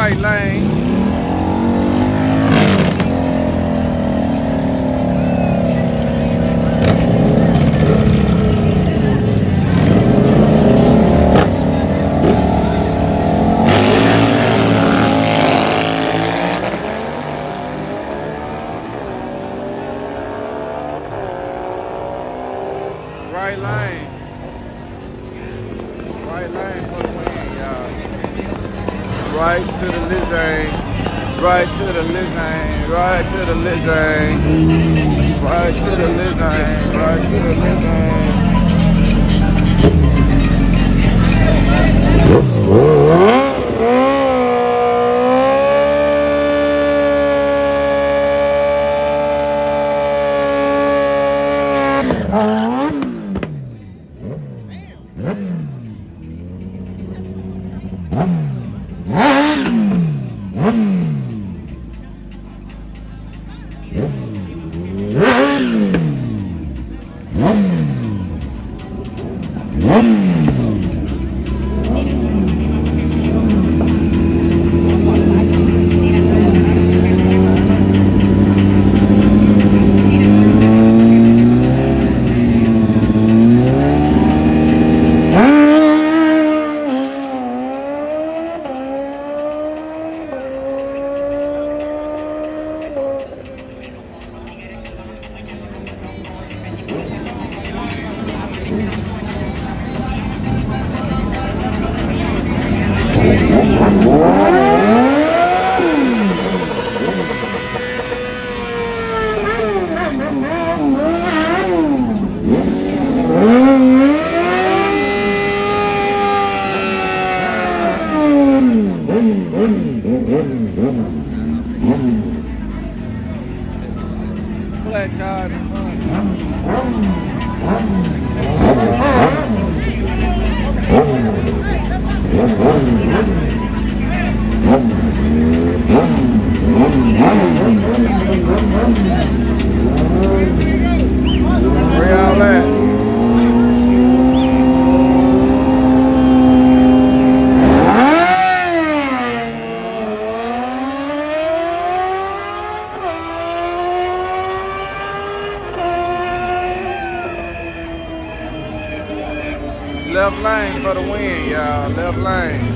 right lane. Right lane. Right lane for the win, y'all. Right to the Lizane. Right to the Lizane. Right to the Lizane. Right to the Lizane. Right to the Lizane. Flat tire in Where y'all at? Left lane for the win, y'all. Left lane.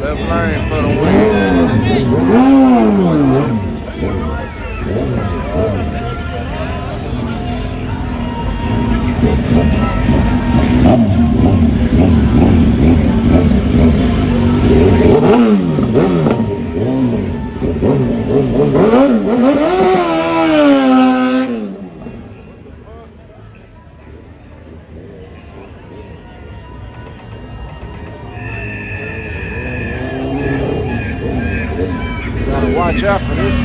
Left lane for the Gotta watch out for this.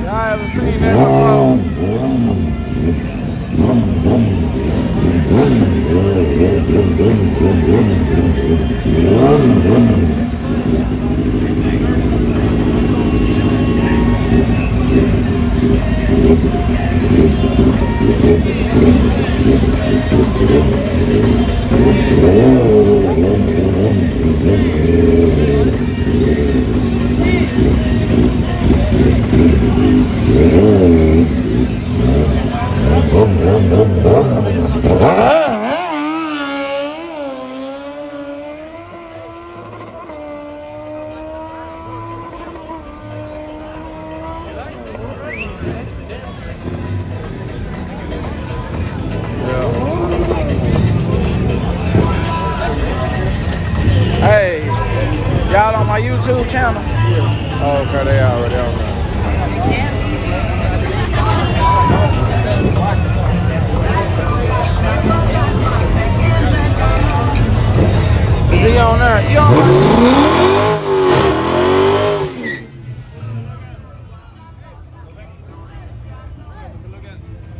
Y'all ever seen that before? Hey, y'all on my YouTube channel? Yeah. Oh, okay, they already on there. Is he on there? He on there?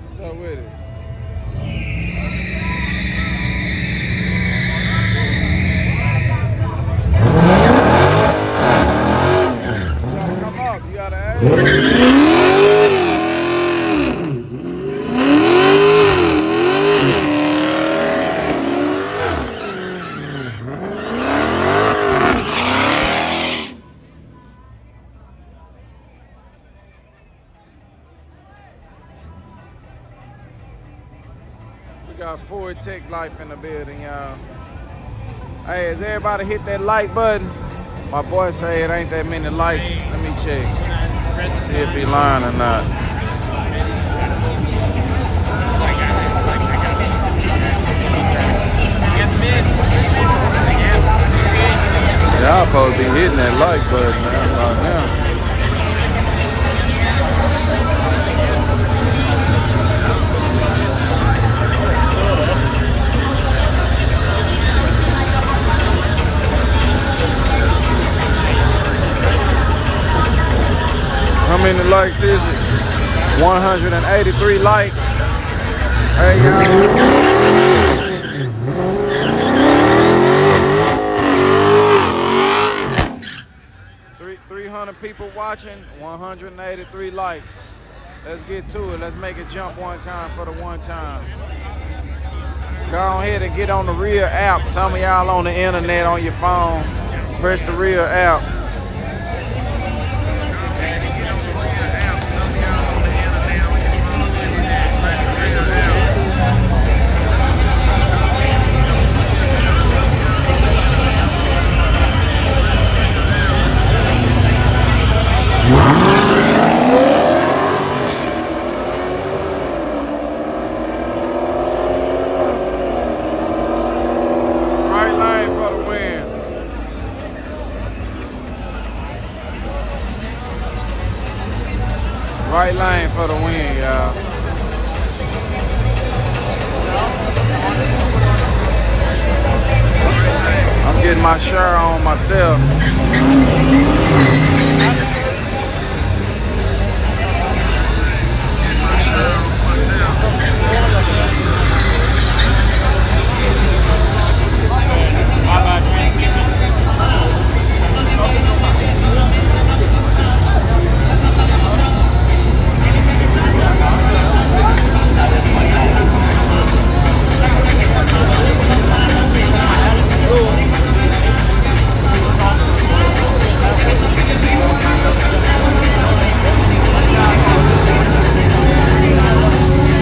What's up with it? You gotta ask. got full tech life in the building, y'all. Hey, has everybody hit that like button? My boy say it ain't that many likes. Let me check. See if he lying or not. Y'all supposed to be hitting that like button, man, right now. How many likes is it? 183 likes. Hey, y'all. 300 people watching, 183 likes. Let's get to it. Let's make it jump one time for the one time. Go on ahead and get on the real app. Some of y'all on the internet on your phone. Press the real app. Right lane for the win. Right lane for the win, y'all. I'm getting my shirt on myself.